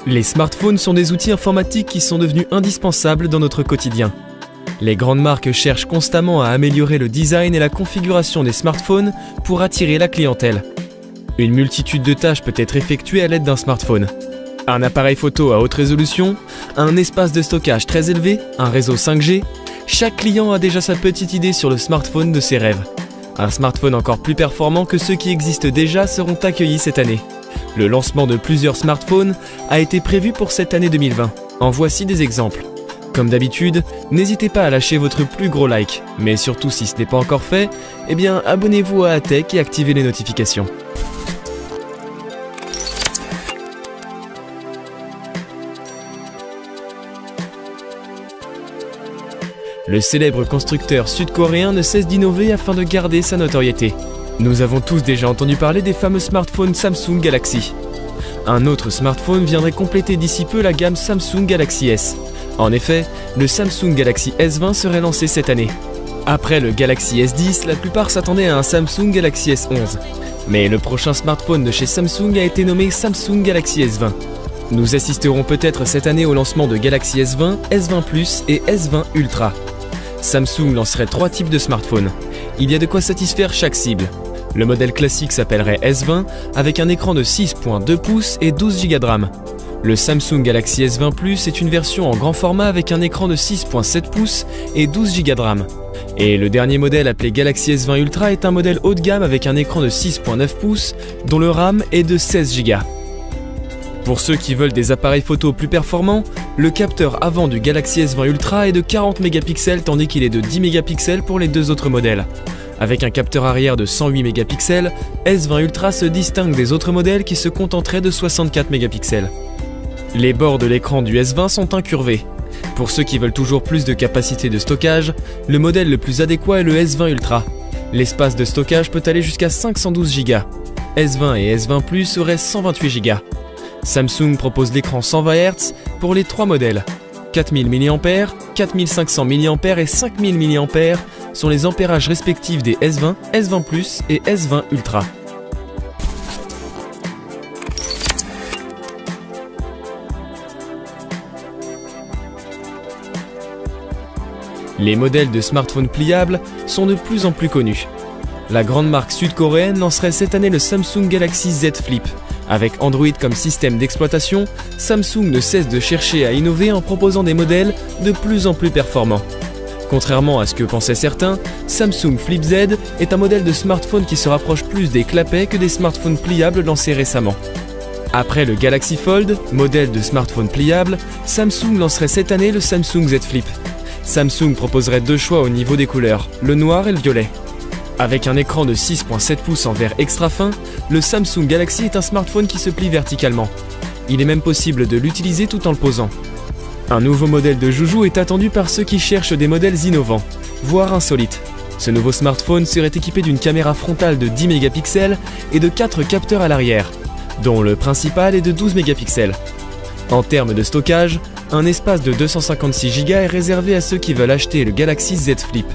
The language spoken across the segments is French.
Les smartphones sont des outils informatiques qui sont devenus indispensables dans notre quotidien. Les grandes marques cherchent constamment à améliorer le design et la configuration des smartphones pour attirer la clientèle. Une multitude de tâches peut être effectuée à l'aide d'un smartphone. Un appareil photo à haute résolution, un espace de stockage très élevé, un réseau 5G, chaque client a déjà sa petite idée sur le smartphone de ses rêves. Un smartphone encore plus performant que ceux qui existent déjà seront accueillis cette année. Le lancement de plusieurs smartphones a été prévu pour cette année 2020. En voici des exemples. Comme d'habitude, n'hésitez pas à lâcher votre plus gros like, mais surtout si ce n'est pas encore fait, eh bien abonnez-vous à Atech et activez les notifications. Le célèbre constructeur sud-coréen ne cesse d'innover afin de garder sa notoriété. Nous avons tous déjà entendu parler des fameux smartphones Samsung Galaxy. Un autre smartphone viendrait compléter d'ici peu la gamme Samsung Galaxy S. En effet, le Samsung Galaxy S20 serait lancé cette année. Après le Galaxy S10, la plupart s'attendaient à un Samsung Galaxy S11. Mais le prochain smartphone de chez Samsung a été nommé Samsung Galaxy S20. Nous assisterons peut-être cette année au lancement de Galaxy S20, S20 Plus et S20 Ultra. Samsung lancerait 3 types de smartphones. Il y a de quoi satisfaire chaque cible. Le modèle classique s'appellerait S20 avec un écran de 6.2 pouces et 12 Go de RAM. Le Samsung Galaxy S20 Plus est une version en grand format avec un écran de 6.7 pouces et 12 Go de RAM. Et le dernier modèle appelé Galaxy S20 Ultra est un modèle haut de gamme avec un écran de 6.9 pouces dont le RAM est de 16 Go. Pour ceux qui veulent des appareils photo plus performants, le capteur avant du Galaxy S20 Ultra est de 40 mégapixels tandis qu'il est de 10 mégapixels pour les deux autres modèles. Avec un capteur arrière de 108 mégapixels, S20 Ultra se distingue des autres modèles qui se contenteraient de 64 mégapixels. Les bords de l'écran du S20 sont incurvés. Pour ceux qui veulent toujours plus de capacité de stockage, le modèle le plus adéquat est le S20 Ultra. L'espace de stockage peut aller jusqu'à 512 Go. S20 et S20 Plus auraient 128 Go. Samsung propose l'écran 120 Hz pour les 3 modèles. 4000 mAh, 4500 mAh et 5000 mAh sont les ampérages respectifs des S20, S20 Plus et S20 Ultra. Les modèles de smartphones pliables sont de plus en plus connus. La grande marque sud-coréenne lancerait cette année le Samsung Galaxy Z Flip. Avec Android comme système d'exploitation, Samsung ne cesse de chercher à innover en proposant des modèles de plus en plus performants. Contrairement à ce que pensaient certains, Samsung Flip Z est un modèle de smartphone qui se rapproche plus des clapets que des smartphones pliables lancés récemment. Après le Galaxy Fold, modèle de smartphone pliable, Samsung lancerait cette année le Samsung Z Flip. Samsung proposerait 2 choix au niveau des couleurs, le noir et le violet. Avec un écran de 6.7 pouces en verre extra fin, le Samsung Galaxy est un smartphone qui se plie verticalement. Il est même possible de l'utiliser tout en le posant. Un nouveau modèle de joujou est attendu par ceux qui cherchent des modèles innovants, voire insolites. Ce nouveau smartphone serait équipé d'une caméra frontale de 10 mégapixels et de 4 capteurs à l'arrière, dont le principal est de 12 mégapixels. En termes de stockage, un espace de 256 Go est réservé à ceux qui veulent acheter le Galaxy Z Flip.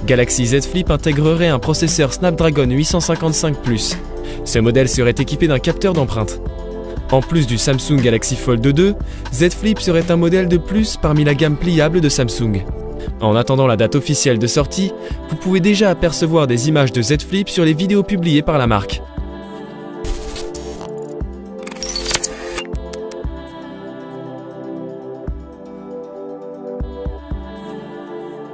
Galaxy Z Flip intégrerait un processeur Snapdragon 855+. Ce modèle serait équipé d'un capteur d'empreinte. En plus du Samsung Galaxy Fold 2, Z Flip serait un modèle de plus parmi la gamme pliable de Samsung. En attendant la date officielle de sortie, vous pouvez déjà apercevoir des images de Z Flip sur les vidéos publiées par la marque.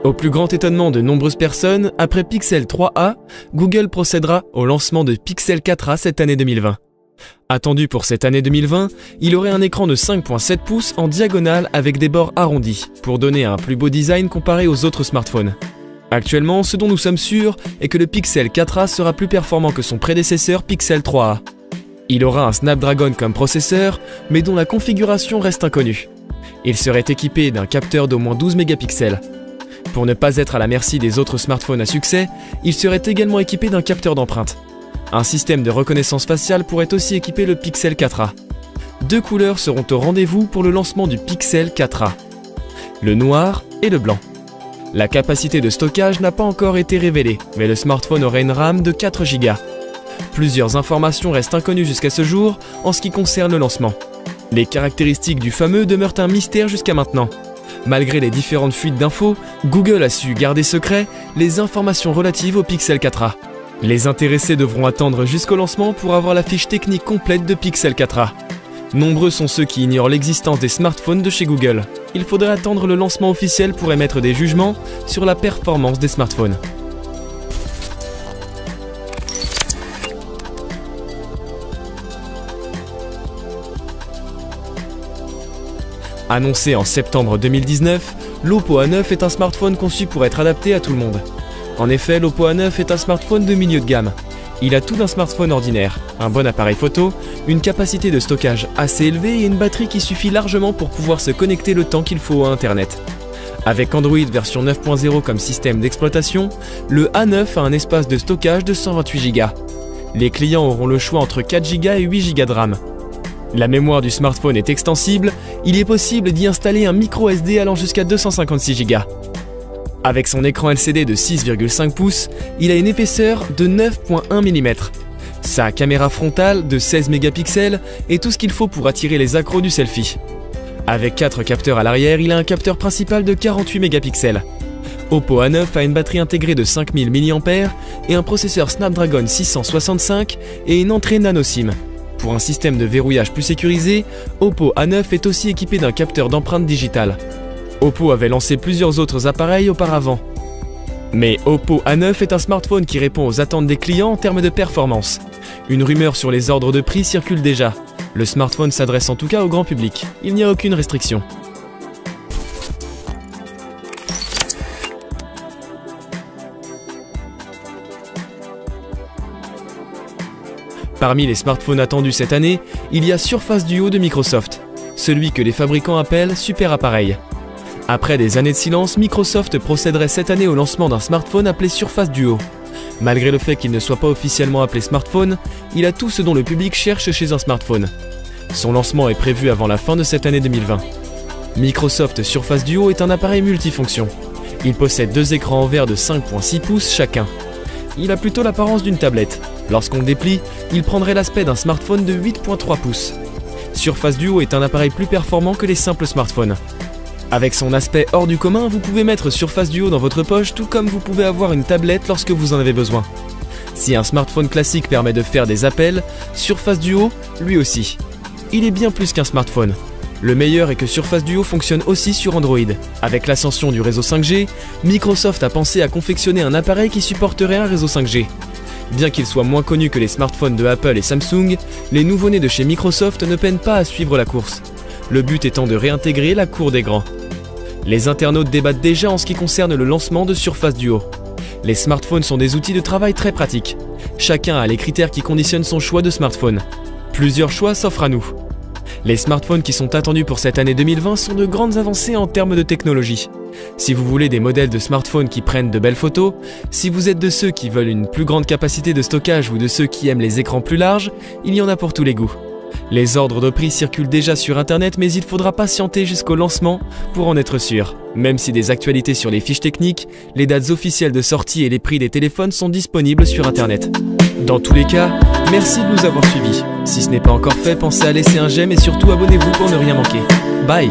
Au plus grand étonnement de nombreuses personnes, après Pixel 3a, Google procédera au lancement de Pixel 4a cette année 2020. Attendu pour cette année 2020, il aurait un écran de 5.7 pouces en diagonale avec des bords arrondis, pour donner un plus beau design comparé aux autres smartphones. Actuellement, ce dont nous sommes sûrs est que le Pixel 4a sera plus performant que son prédécesseur Pixel 3a. Il aura un Snapdragon comme processeur, mais dont la configuration reste inconnue. Il serait équipé d'un capteur d'au moins 12 mégapixels. Pour ne pas être à la merci des autres smartphones à succès, il serait également équipé d'un capteur d'empreinte. Un système de reconnaissance faciale pourrait aussi équiper le Pixel 4a. 2 couleurs seront au rendez-vous pour le lancement du Pixel 4a. Le noir et le blanc. La capacité de stockage n'a pas encore été révélée, mais le smartphone aurait une RAM de 4 Go. Plusieurs informations restent inconnues jusqu'à ce jour en ce qui concerne le lancement. Les caractéristiques du fameux demeurent un mystère jusqu'à maintenant. Malgré les différentes fuites d'infos, Google a su garder secret les informations relatives au Pixel 4a. Les intéressés devront attendre jusqu'au lancement pour avoir la fiche technique complète de Pixel 4a. Nombreux sont ceux qui ignorent l'existence des smartphones de chez Google. Il faudrait attendre le lancement officiel pour émettre des jugements sur la performance des smartphones. Annoncé en septembre 2019, l'Oppo A9 est un smartphone conçu pour être adapté à tout le monde. En effet, l'Oppo A9 est un smartphone de milieu de gamme. Il a tout d'un smartphone ordinaire, un bon appareil photo, une capacité de stockage assez élevée et une batterie qui suffit largement pour pouvoir se connecter le temps qu'il faut à Internet. Avec Android version 9.0 comme système d'exploitation, le A9 a un espace de stockage de 128 Go. Les clients auront le choix entre 4 Go et 8 Go de RAM. La mémoire du smartphone est extensible, il est possible d'y installer un micro SD allant jusqu'à 256 Go. Avec son écran LCD de 6,5 pouces, il a une épaisseur de 9,1 mm. Sa caméra frontale de 16 mégapixels est tout ce qu'il faut pour attirer les accros du selfie. Avec 4 capteurs à l'arrière, il a un capteur principal de 48 mégapixels. Oppo A9 a une batterie intégrée de 5000 mAh et un processeur Snapdragon 665 et une entrée nano SIM. Pour un système de verrouillage plus sécurisé, Oppo A9 est aussi équipé d'un capteur d'empreinte digitale. Oppo avait lancé plusieurs autres appareils auparavant. Mais Oppo A9 est un smartphone qui répond aux attentes des clients en termes de performance. Une rumeur sur les ordres de prix circule déjà. Le smartphone s'adresse en tout cas au grand public. Il n'y a aucune restriction. Parmi les smartphones attendus cette année, il y a Surface Duo de Microsoft, celui que les fabricants appellent super appareil. Après des années de silence, Microsoft procéderait cette année au lancement d'un smartphone appelé Surface Duo. Malgré le fait qu'il ne soit pas officiellement appelé smartphone, il a tout ce dont le public cherche chez un smartphone. Son lancement est prévu avant la fin de cette année 2020. Microsoft Surface Duo est un appareil multifonction. Il possède deux écrans en verre de 5,6 pouces chacun. Il a plutôt l'apparence d'une tablette. Lorsqu'on le déplie, il prendrait l'aspect d'un smartphone de 8,3 pouces. Surface Duo est un appareil plus performant que les simples smartphones. Avec son aspect hors du commun, vous pouvez mettre Surface Duo dans votre poche tout comme vous pouvez avoir une tablette lorsque vous en avez besoin. Si un smartphone classique permet de faire des appels, Surface Duo, lui aussi. Il est bien plus qu'un smartphone. Le meilleur est que Surface Duo fonctionne aussi sur Android. Avec l'ascension du réseau 5G, Microsoft a pensé à confectionner un appareil qui supporterait un réseau 5G. Bien qu'il soit moins connu que les smartphones de Apple et Samsung, les nouveau-nés de chez Microsoft ne peinent pas à suivre la course. Le but étant de réintégrer la cour des grands. Les internautes débattent déjà en ce qui concerne le lancement de Surface Duo. Les smartphones sont des outils de travail très pratiques. Chacun a les critères qui conditionnent son choix de smartphone. Plusieurs choix s'offrent à nous. Les smartphones qui sont attendus pour cette année 2020 sont de grandes avancées en termes de technologie. Si vous voulez des modèles de smartphones qui prennent de belles photos, si vous êtes de ceux qui veulent une plus grande capacité de stockage ou de ceux qui aiment les écrans plus larges, il y en a pour tous les goûts. Les ordres de prix circulent déjà sur internet, mais il faudra patienter jusqu'au lancement pour en être sûr. Même si des actualités sur les fiches techniques, les dates officielles de sortie et les prix des téléphones sont disponibles sur internet. Dans tous les cas, merci de nous avoir suivis. Si ce n'est pas encore fait, pensez à laisser un j'aime et surtout abonnez-vous pour ne rien manquer. Bye!